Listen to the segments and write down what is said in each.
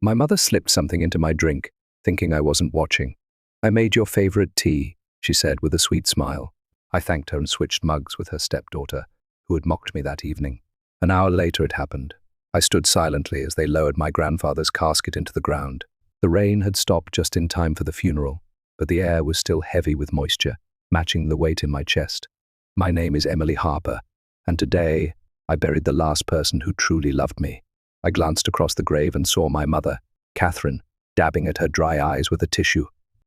My mother slipped something into my drink, thinking I wasn't watching. "I made your favorite tea," she said with a sweet smile. I thanked her and switched mugs with her stepdaughter, who had mocked me that evening. An hour later it happened. I stood silently as they lowered my grandfather's casket into the ground. The rain had stopped just in time for the funeral, but the air was still heavy with moisture, matching the weight in my chest. My name is Emily Harper, and today I buried the last person who truly loved me. I glanced across the grave and saw my mother, Catherine, dabbing at her dry eyes with a tissue.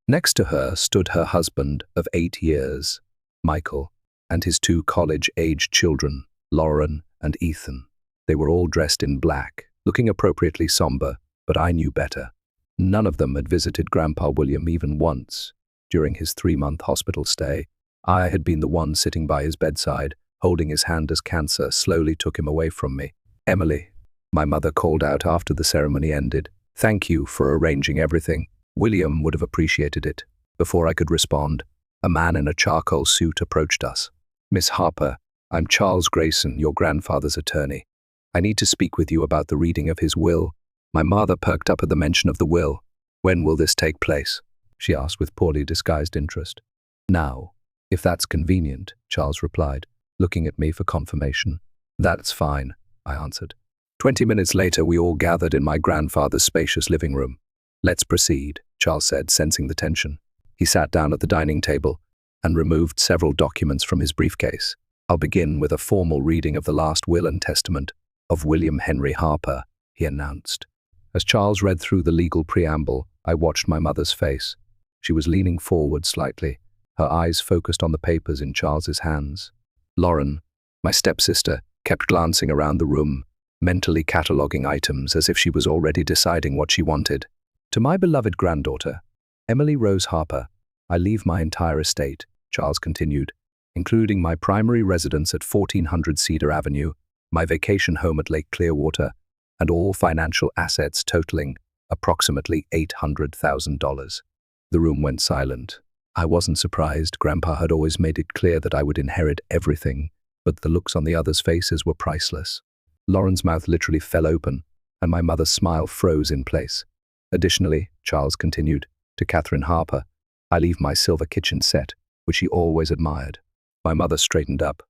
Next to her stood her husband of 8 years, Michael, and his 2 college-aged children, Lauren and Ethan. They were all dressed in black, looking appropriately somber, but I knew better. None of them had visited Grandpa William even once. During his 3-month hospital stay, I had been the one sitting by his bedside, holding his hand as cancer slowly took him away from me. "Emily," my mother called out after the ceremony ended, "thank you for arranging everything. William would have appreciated it." Before I could respond, a man in a charcoal suit approached us. "Miss Harper, I'm Charles Grayson, your grandfather's attorney. I need to speak with you about the reading of his will." My mother perked up at the mention of the will. "When will this take place?" she asked with poorly disguised interest. "Now, if that's convenient," Charles replied, looking at me for confirmation. "That's fine," I answered. 20 minutes later, we all gathered in my grandfather's spacious living room. "Let's proceed," Charles said, sensing the tension. He sat down at the dining table and removed several documents from his briefcase. "I'll begin with a formal reading of the last will and testament of William Henry Harper," he announced. As Charles read through the legal preamble, I watched my mother's face. She was leaning forward slightly, her eyes focused on the papers in Charles's hands. Lauren, my stepsister, kept glancing around the room, mentally cataloguing items as if she was already deciding what she wanted. "To my beloved granddaughter, Emily Rose Harper, I leave my entire estate," Charles continued, "including my primary residence at 1400 Cedar Avenue, my vacation home at Lake Clearwater, and all financial assets totaling approximately $800,000. The room went silent. I wasn't surprised. Grandpa had always made it clear that I would inherit everything, but the looks on the others' faces were priceless. Lauren's mouth literally fell open, and my mother's smile froze in place. "Additionally," Charles continued, "to Catherine Harper, I leave my silver kitchen set, which she always admired." My mother straightened up.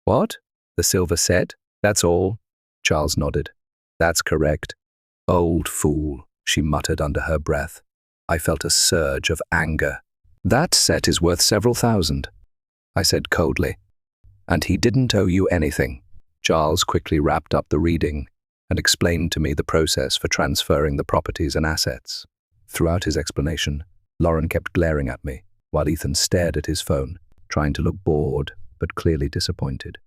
"What? The silver set? That's all?" Charles nodded. "That's correct." "Old fool," she muttered under her breath. I felt a surge of anger. "That set is worth several thousand," I said coldly. "And he didn't owe you anything." Charles quickly wrapped up the reading and explained to me the process for transferring the properties and assets. Throughout his explanation, Lauren kept glaring at me, while Ethan stared at his phone, trying to look bored but clearly disappointed.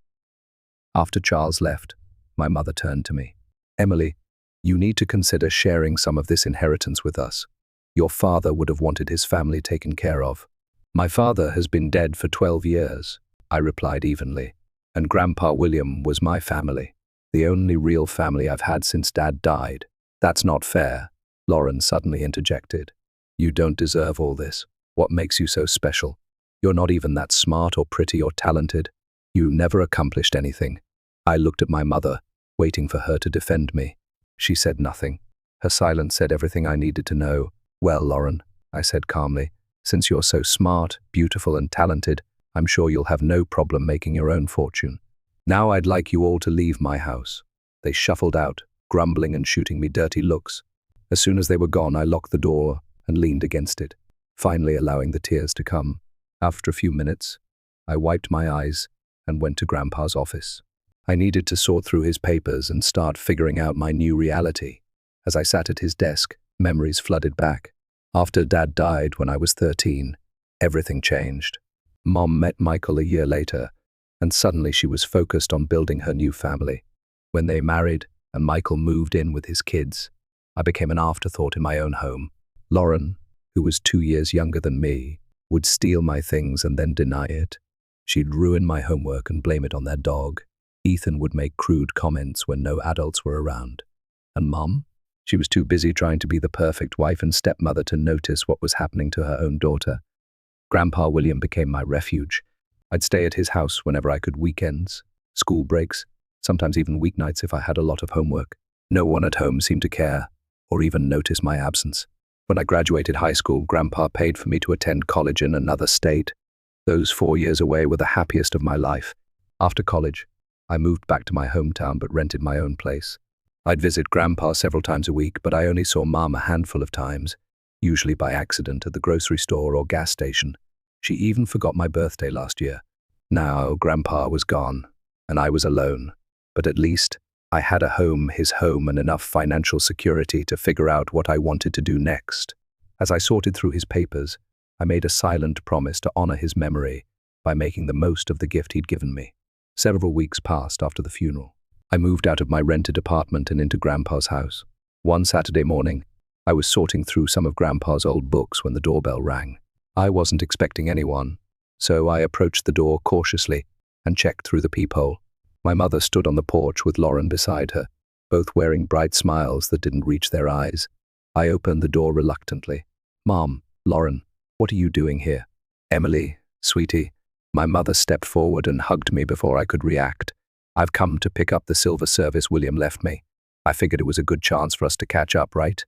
After Charles left, my mother turned to me. "Emily, you need to consider sharing some of this inheritance with us. Your father would have wanted his family taken care of." "My father has been dead for 12 years, I replied evenly, "and Grandpa William was my family, the only real family I've had since Dad died." "That's not fair," Lauren suddenly interjected. "You don't deserve all this. What makes you so special? You're not even that smart or pretty or talented. You never accomplished anything." I looked at my mother, waiting for her to defend me. She said nothing. Her silence said everything I needed to know. "Well, Lauren," I said calmly, "since you're so smart, beautiful, and talented, I'm sure you'll have no problem making your own fortune. Now I'd like you all to leave my house." They shuffled out, grumbling and shooting me dirty looks. As soon as they were gone, I locked the door and leaned against it, finally allowing the tears to come. After a few minutes, I wiped my eyes and went to Grandpa's office. I needed to sort through his papers and start figuring out my new reality. As I sat at his desk, memories flooded back. After Dad died when I was 13, everything changed. Mom met Michael a year later, and suddenly she was focused on building her new family. When they married and Michael moved in with his kids, I became an afterthought in my own home. Lauren, who was 2 years younger than me, would steal my things and then deny it. She'd ruin my homework and blame it on their dog. Ethan would make crude comments when no adults were around. And Mom? She was too busy trying to be the perfect wife and stepmother to notice what was happening to her own daughter. Grandpa William became my refuge. I'd stay at his house whenever I could, weekends, school breaks, sometimes even weeknights if I had a lot of homework. No one at home seemed to care. or even notice my absence. When I graduated high school, Grandpa paid for me to attend college in another state. Those 4 years away were the happiest of my life. After college, I moved back to my hometown but rented my own place. I'd visit Grandpa several times a week, but I only saw Mom a handful of times, usually by accident at the grocery store or gas station. She even forgot my birthday last year. Now, Grandpa was gone, and I was alone. But at least, I had a home, his home, and enough financial security to figure out what I wanted to do next. As I sorted through his papers, I made a silent promise to honor his memory by making the most of the gift he'd given me. Several weeks passed after the funeral. I moved out of my rented apartment and into Grandpa's house. One Saturday morning, I was sorting through some of Grandpa's old books when the doorbell rang. I wasn't expecting anyone, so I approached the door cautiously and checked through the peephole. My mother stood on the porch with Lauren beside her, both wearing bright smiles that didn't reach their eyes. I opened the door reluctantly. "Mom, Lauren, what are you doing here?" "Emily, sweetie." My mother stepped forward and hugged me before I could react. "I've come to pick up the silver service William left me. I figured it was a good chance for us to catch up, right?"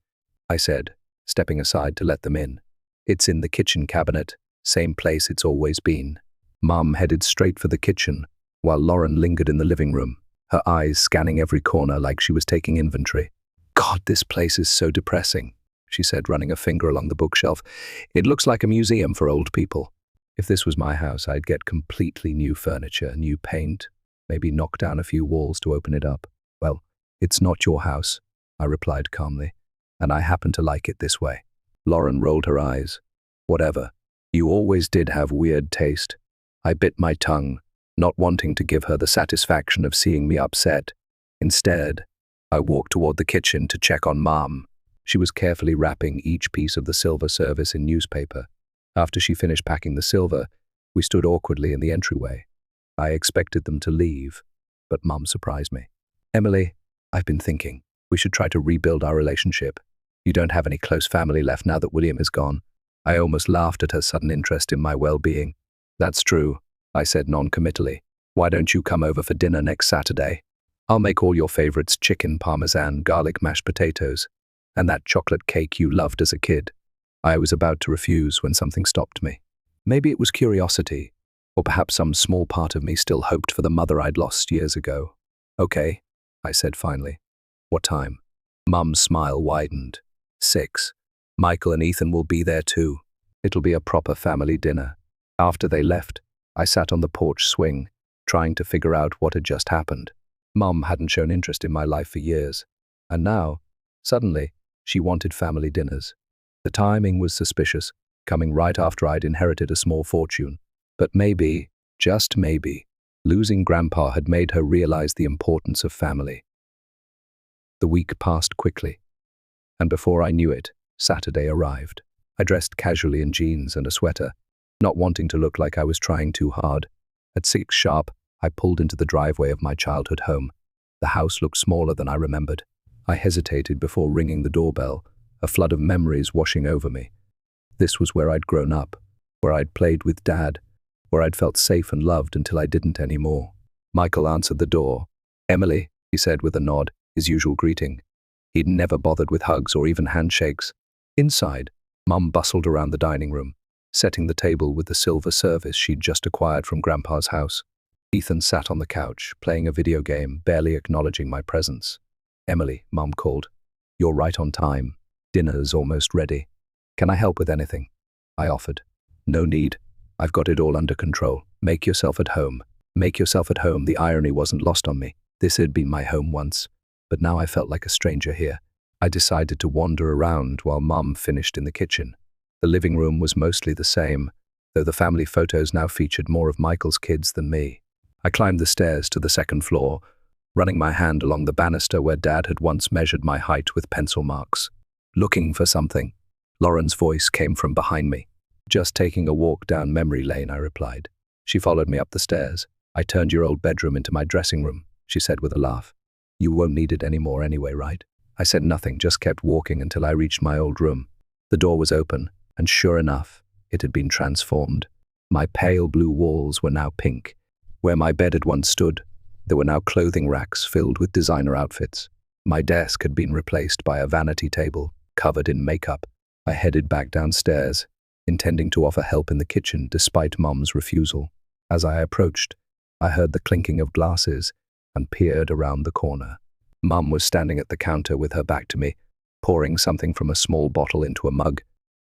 I said, stepping aside to let them in. "It's in the kitchen cabinet, same place it's always been." Mom headed straight for the kitchen, while Lauren lingered in the living room, her eyes scanning every corner like she was taking inventory. "God, this place is so depressing," she said, running a finger along the bookshelf. "It looks like a museum for old people. If this was my house, I'd get completely new furniture, new paint, maybe knock down a few walls to open it up." "Well, it's not your house," I replied calmly, "and I happen to like it this way." Lauren rolled her eyes. "Whatever. You always did have weird taste." I bit my tongue, not wanting to give her the satisfaction of seeing me upset. Instead, I walked toward the kitchen to check on Mom. She was carefully wrapping each piece of the silver service in newspaper. After she finished packing the silver, we stood awkwardly in the entryway. I expected them to leave, but Mom surprised me. "Emily, I've been thinking, we should try to rebuild our relationship. You don't have any close family left now that William is gone." I almost laughed at her sudden interest in my well-being. "That's true," I said non-committally. "Why don't you come over for dinner next Saturday? I'll make all your favorites: chicken parmesan, garlic mashed potatoes, and that chocolate cake you loved as a kid." I was about to refuse when something stopped me. Maybe it was curiosity, or perhaps some small part of me still hoped for the mother I'd lost years ago. "Okay," I said finally. "What time?" Mum's smile widened. 6. Michael and Ethan will be there too. It'll be a proper family dinner." After they left, I sat on the porch swing, trying to figure out what had just happened. Mum hadn't shown interest in my life for years, and now, suddenly, she wanted family dinners. The timing was suspicious, coming right after I'd inherited a small fortune. But maybe, just maybe, losing Grandpa had made her realize the importance of family. The week passed quickly, and before I knew it, Saturday arrived. I dressed casually in jeans and a sweater, not wanting to look like I was trying too hard. At 6 sharp, I pulled into the driveway of my childhood home. The house looked smaller than I remembered. I hesitated before ringing the doorbell, a flood of memories washing over me. This was where I'd grown up, where I'd played with Dad, where I'd felt safe and loved until I didn't anymore. Michael answered the door. "Emily," he said with a nod, his usual greeting. He'd never bothered with hugs or even handshakes. Inside, Mum bustled around the dining room, setting the table with the silver service she'd just acquired from Grandpa's house. Ethan sat on the couch, playing a video game, barely acknowledging my presence. "Emily," Mum called. "You're right on time. Dinner's almost ready. Can I help with anything?" I offered. "No need. I've got it all under control. Make yourself at home." Make yourself at home. The irony wasn't lost on me. This had been my home once, but now I felt like a stranger here. I decided to wander around while Mum finished in the kitchen. The living room was mostly the same, though the family photos now featured more of Michael's kids than me. I climbed the stairs to the second floor, running my hand along the banister where Dad had once measured my height with pencil marks. "Looking for something?" Lauren's voice came from behind me. "Just taking a walk down memory lane," I replied. She followed me up the stairs. "I turned your old bedroom into my dressing room," she said with a laugh. "You won't need it anymore anyway, right?" I said nothing, just kept walking until I reached my old room. The door was open, and sure enough, it had been transformed. My pale blue walls were now pink. Where my bed had once stood, there were now clothing racks filled with designer outfits. My desk had been replaced by a vanity table, covered in makeup. I headed back downstairs, intending to offer help in the kitchen despite Mum's refusal. As I approached, I heard the clinking of glasses and peered around the corner. Mum was standing at the counter with her back to me, pouring something from a small bottle into a mug.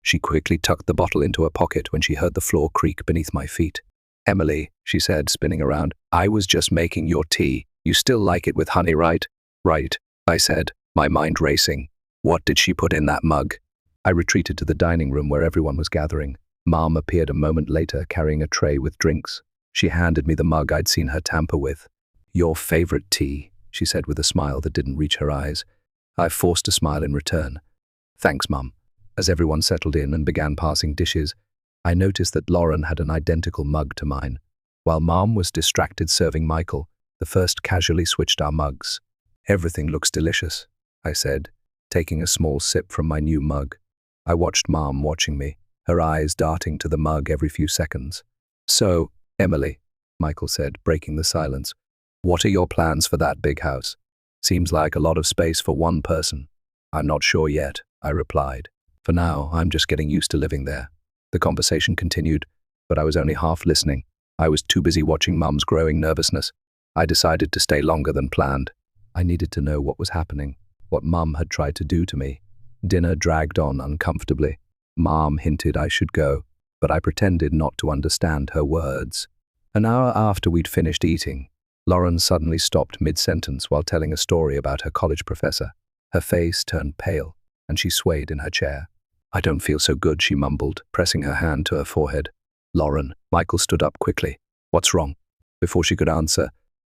She quickly tucked the bottle into her pocket when she heard the floor creak beneath my feet. "Emily," she said, spinning around, "I was just making your tea. You still like it with honey, right?" "Right," I said, my mind racing. What did she put in that mug? I retreated to the dining room where everyone was gathering. Mom appeared a moment later carrying a tray with drinks. She handed me the mug I'd seen her tamper with. "Your favorite tea," she said with a smile that didn't reach her eyes. I forced a smile in return. "Thanks, Mum." As everyone settled in and began passing dishes, I noticed that Lauren had an identical mug to mine. While Mom was distracted serving Michael, the first casually switched our mugs. "Everything looks delicious," I said, taking a small sip from my new mug. I watched Mom watching me, her eyes darting to the mug every few seconds. "So, Emily," Michael said, breaking the silence, "what are your plans for that big house? Seems like a lot of space for one person." "I'm not sure yet," I replied. "For now, I'm just getting used to living there." The conversation continued, but I was only half listening. I was too busy watching Mum's growing nervousness. I decided to stay longer than planned. I needed to know what was happening, what Mum had tried to do to me. Dinner dragged on uncomfortably. Mom hinted I should go, but I pretended not to understand her words. An hour after we'd finished eating, Lauren suddenly stopped mid-sentence while telling a story about her college professor. Her face turned pale, and she swayed in her chair. "I don't feel so good," she mumbled, pressing her hand to her forehead. "Lauren," Michael stood up quickly. "What's wrong?" Before she could answer,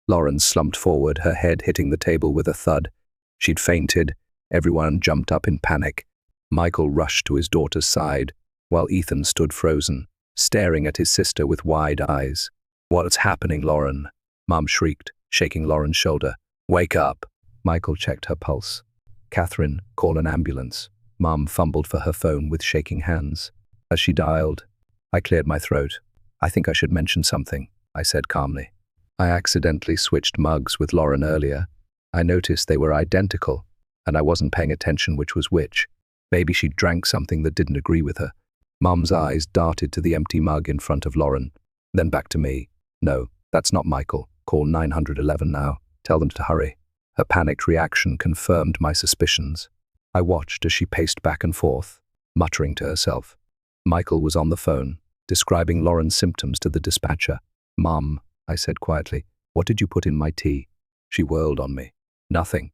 Lauren slumped forward, her head hitting the table with a thud. She'd fainted. Everyone jumped up in panic. Michael rushed to his daughter's side, while Ethan stood frozen, staring at his sister with wide eyes. "What's happening, Lauren?" Mom shrieked, shaking Lauren's shoulder. "Wake up." Michael checked her pulse. "Catherine, call an ambulance." Mom fumbled for her phone with shaking hands. As she dialed, I cleared my throat. "I think I should mention something," I said calmly. I accidentally switched mugs with Lauren earlier. I noticed they were identical, and I wasn't paying attention which was which. Maybe she drank something that didn't agree with her. Mom's eyes darted to the empty mug in front of Lauren, then back to me. "No, that's not Michael. Call 911 now. Tell them to hurry." Her panicked reaction confirmed my suspicions. I watched as she paced back and forth, muttering to herself. Michael was on the phone, describing Lauren's symptoms to the dispatcher. "Mom," I said quietly, "what did you put in my tea?" She whirled on me. "Nothing."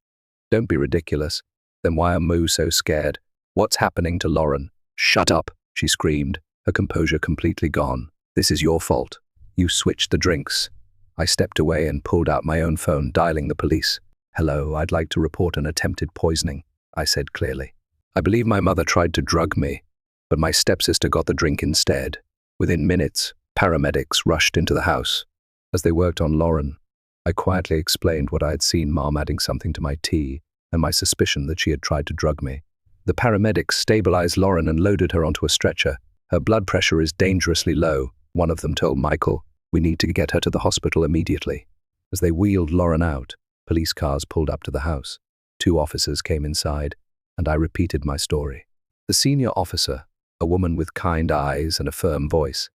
"Don't be ridiculous. Then why are Moo so scared? What's happening to Lauren?" "Shut up," she screamed, her composure completely gone. "This is your fault. You switched the drinks." I stepped away and pulled out my own phone, dialing the police. "Hello, I'd like to report an attempted poisoning," I said clearly. "I believe my mother tried to drug me, but my stepsister got the drink instead." Within minutes, paramedics rushed into the house. As they worked on Lauren, I quietly explained what I had seen Mom adding something to my tea and my suspicion that she had tried to drug me. The paramedics stabilized Lauren and loaded her onto a stretcher. "Her blood pressure is dangerously low," one of them told Michael. "We need to get her to the hospital immediately." As they wheeled Lauren out, police cars pulled up to the house. 2 officers came inside, and I repeated my story. The senior officer, a woman with kind eyes and a firm voice,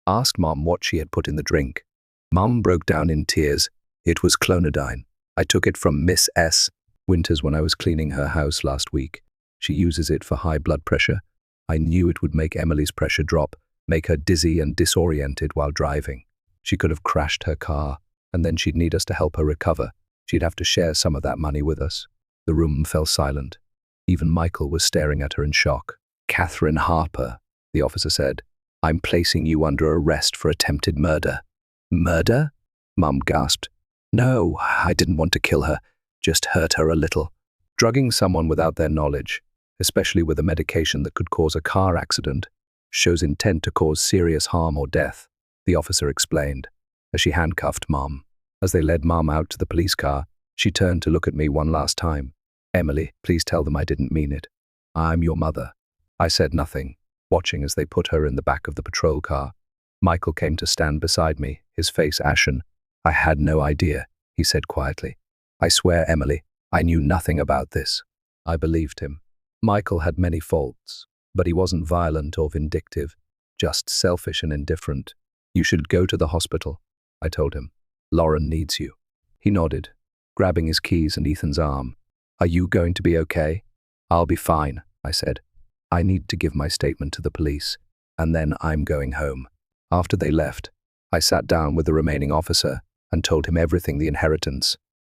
asked Mom what she had put in the drink. Mom broke down in tears. "It was clonidine. I took it from Miss S. Winters when I was cleaning her house last week. She uses it for high blood pressure. I knew it would make Emily's pressure drop, make her dizzy and disoriented while driving. She could have crashed her car, and then she'd need us to help her recover. She'd have to share some of that money with us." The room fell silent. Even Michael was staring at her in shock. "Catherine Harper," the officer said, "I'm placing you under arrest for attempted murder." "Murder?" Mum gasped. "No, I didn't want to kill her, just hurt her a little. Drugging someone without their knowledge, especially with a medication that could cause a car accident, shows intent to cause serious harm or death," the officer explained, as she handcuffed Mom. As they led Mom out to the police car, she turned to look at me one last time. "Emily, please tell them I didn't mean it. I'm your mother." I said nothing, watching as they put her in the back of the patrol car. Michael came to stand beside me, his face ashen. "I had no idea," he said quietly. "I swear, Emily, I knew nothing about this. I believed him. Michael had many faults, but he wasn't violent or vindictive, just selfish and indifferent. You should go to the hospital, I told him. Lauren needs you. He nodded, grabbing his keys and Ethan's arm. Are you going to be okay? I'll be fine, I said. I need to give my statement to the police, and then I'm going home. After they left, I sat down with the remaining officer and told him everything: the inheritance,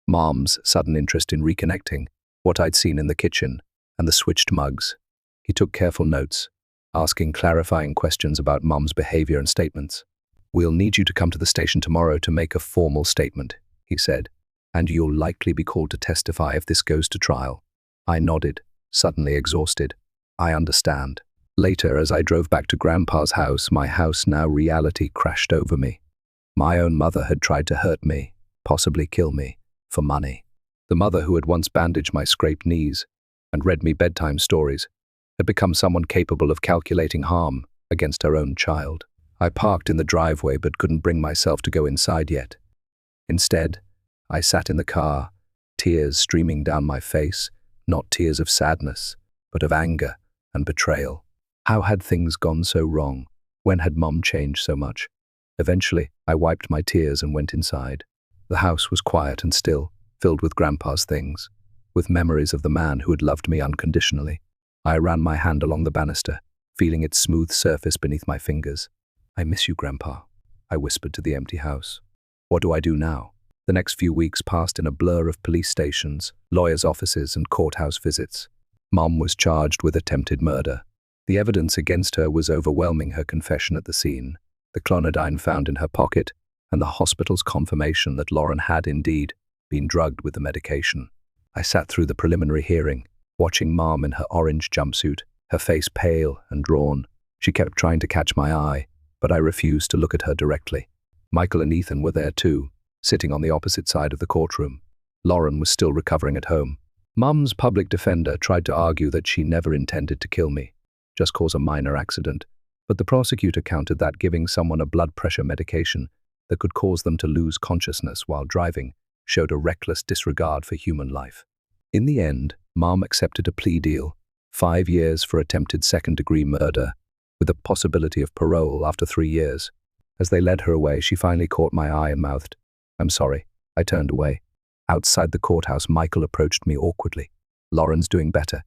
Mom's sudden interest in reconnecting, what I'd seen in the kitchen, and the switched mugs. He took careful notes, asking clarifying questions about Mom's behavior and statements. We'll need you to come to the station tomorrow to make a formal statement, he said, and you'll likely be called to testify if this goes to trial. I nodded, suddenly exhausted. I understand. Later, as I drove back to Grandpa's house, my house now reality crashed over me. My own mother had tried to hurt me, possibly kill me, for money. The mother who had once bandaged my scraped knees and read me bedtime stories had become someone capable of calculating harm against her own child. I parked in the driveway but couldn't bring myself to go inside yet. Instead, I sat in the car, tears streaming down my face, not tears of sadness, but of anger and betrayal. How had things gone so wrong? When had Mom changed so much? Eventually, I wiped my tears and went inside. The house was quiet and still, filled with Grandpa's things, with memories of the man who had loved me unconditionally. I ran my hand along the banister, feeling its smooth surface beneath my fingers. I miss you, Grandpa, I whispered to the empty house. What do I do now? The next few weeks passed in a blur of police stations, lawyers' offices, and courthouse visits. Mom was charged with attempted murder. The evidence against her was overwhelming: her confession at the scene, the clonidine found in her pocket, and the hospital's confirmation that Lauren had indeed been drugged with the medication. I sat through the preliminary hearing, watching Mom in her orange jumpsuit, her face pale and drawn. She kept trying to catch my eye, but I refused to look at her directly. Michael and Ethan were there too, sitting on the opposite side of the courtroom. Lauren was still recovering at home. Mom's public defender tried to argue that she never intended to kill me, just cause a minor accident, but the prosecutor countered that giving someone a blood pressure medication that could cause them to lose consciousness while driving showed a reckless disregard for human life. In the end, Mom accepted a plea deal, 5 years for attempted second-degree murder, with a possibility of parole after 3 years. As they led her away, she finally caught my eye and mouthed, "I'm sorry." I turned away. Outside the courthouse, Michael approached me awkwardly. "Lauren's doing better,"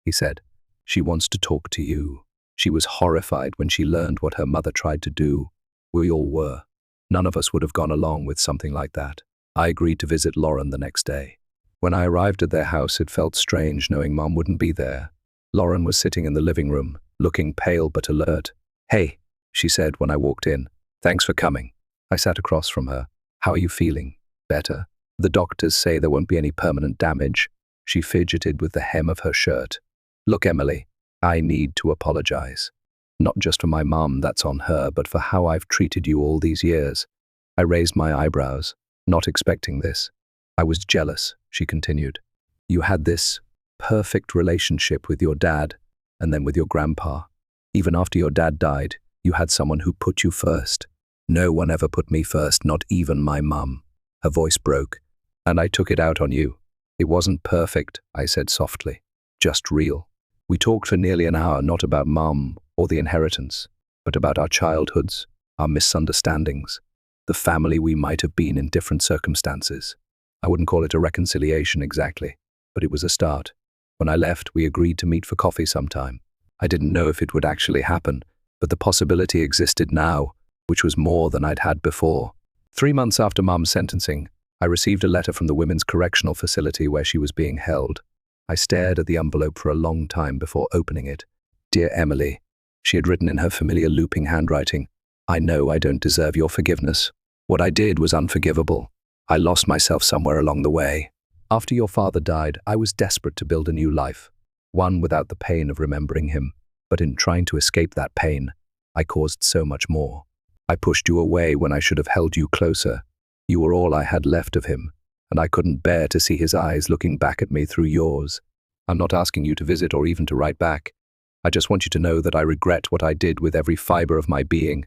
he said. "She wants to talk to you." She was horrified when she learned what her mother tried to do. We all were. None of us would have gone along with something like that. I agreed to visit Lauren the next day. When I arrived at their house, it felt strange knowing Mom wouldn't be there. Lauren was sitting in the living room, looking pale but alert. "Hey," she said when I walked in. "Thanks for coming." I sat across from her. "How are you feeling?" "Better. The doctors say there won't be any permanent damage." She fidgeted with the hem of her shirt. "Look, Emily, I need to apologize. Not just for my mom, that's on her, but for how I've treated you all these years." I raised my eyebrows, not expecting this. "I was jealous," she continued. "You had this perfect relationship with your dad and then with your grandpa. Even after your dad died, you had someone who put you first. No one ever put me first, not even my mum." Her voice broke, and I took it out on you. "It wasn't perfect," I said softly, "just real." We talked for nearly an hour, not about Mum or the inheritance, but about our childhoods, our misunderstandings, the family we might have been in different circumstances. I wouldn't call it a reconciliation exactly, but it was a start. When I left, we agreed to meet for coffee sometime. I didn't know if it would actually happen, but the possibility existed now, which was more than I'd had before. 3 months after Mum's sentencing, I received a letter from the women's correctional facility where she was being held. I stared at the envelope for a long time before opening it. "Dear Emily," she had written in her familiar looping handwriting, "I know I don't deserve your forgiveness. What I did was unforgivable. I lost myself somewhere along the way. After your father died, I was desperate to build a new life, one without the pain of remembering him. But in trying to escape that pain, I caused so much more. I pushed you away when I should have held you closer. You were all I had left of him, and I couldn't bear to see his eyes looking back at me through yours. I'm not asking you to visit or even to write back. I just want you to know that I regret what I did with every fiber of my being,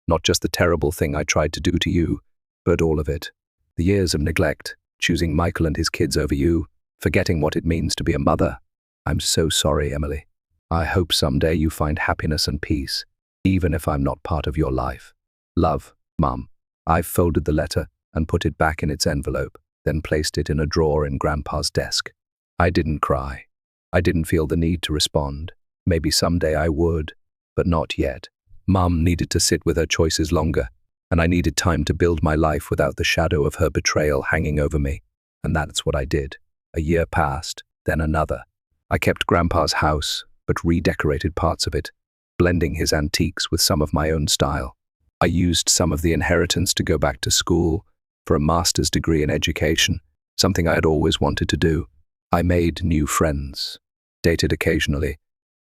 not just the terrible thing I tried to do to you, but all of it. The years of neglect, choosing Michael and his kids over you, forgetting what it means to be a mother. I'm so sorry, Emily. I hope someday you find happiness and peace, even if I'm not part of your life. Love, Mum. I folded the letter and put it back in its envelope, then placed it in a drawer in Grandpa's desk. I didn't cry. I didn't feel the need to respond. Maybe someday I would, but not yet. Mum needed to sit with her choices longer, and I needed time to build my life without the shadow of her betrayal hanging over me. And that's what I did. A year passed, then another. I kept Grandpa's house, but redecorated parts of it, blending his antiques with some of my own style. I used some of the inheritance to go back to school for a master's degree in education, something I had always wanted to do. I made new friends, dated occasionally,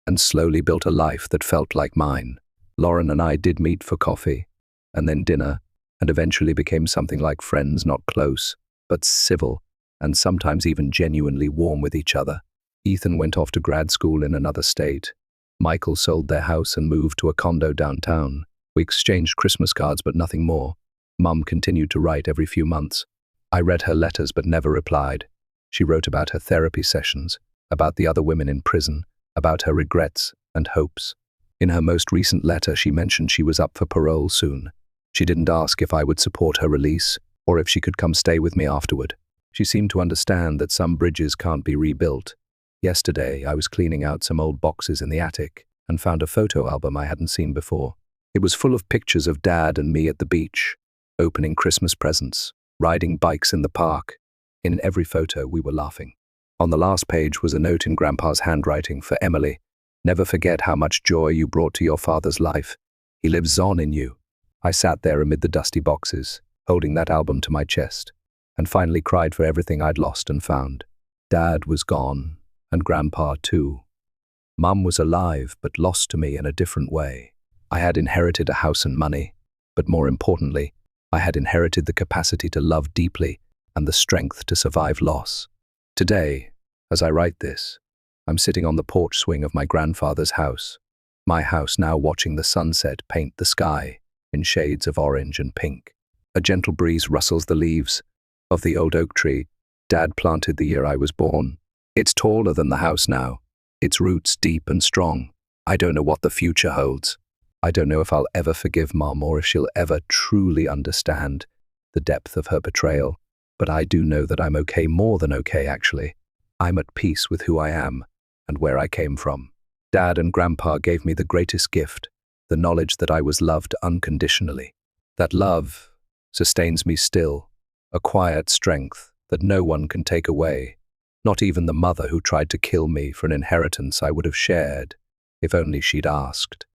and slowly built a life that felt like mine. Lauren and I did meet for coffee, and then dinner, and eventually became something like friends, not close, but civil, and sometimes even genuinely warm with each other. Ethan went off to grad school in another state. Michael sold their house and moved to a condo downtown. We exchanged Christmas cards, but nothing more. Mum continued to write every few months. I read her letters but never replied. She wrote about her therapy sessions, about the other women in prison, about her regrets and hopes. In her most recent letter, she mentioned she was up for parole soon. She didn't ask if I would support her release or if she could come stay with me afterward. She seemed to understand that some bridges can't be rebuilt. Yesterday, I was cleaning out some old boxes in the attic and found a photo album I hadn't seen before. It was full of pictures of Dad and me at the beach, opening Christmas presents, riding bikes in the park. In every photo, we were laughing. On the last page was a note in Grandpa's handwriting for Emily. Never forget how much joy you brought to your father's life. He lives on in you. I sat there amid the dusty boxes, holding that album to my chest, and finally cried for everything I'd lost and found. Dad was gone, and Grandpa too. Mum was alive, but lost to me in a different way. I had inherited a house and money, but more importantly, I had inherited the capacity to love deeply and the strength to survive loss. Today, as I write this, I'm sitting on the porch swing of my grandfather's house, my house now watching the sunset paint the sky in shades of orange and pink. A gentle breeze rustles the leaves of the old oak tree Dad planted the year I was born. It's taller than the house now, its roots deep and strong. I don't know what the future holds. I don't know if I'll ever forgive Mom or if she'll ever truly understand the depth of her betrayal. But I do know that I'm okay, more than okay actually. I'm at peace with who I am and where I came from. Dad and Grandpa gave me the greatest gift, the knowledge that I was loved unconditionally. That love sustains me still, a quiet strength that no one can take away, not even the mother who tried to kill me for an inheritance I would have shared if only she'd asked.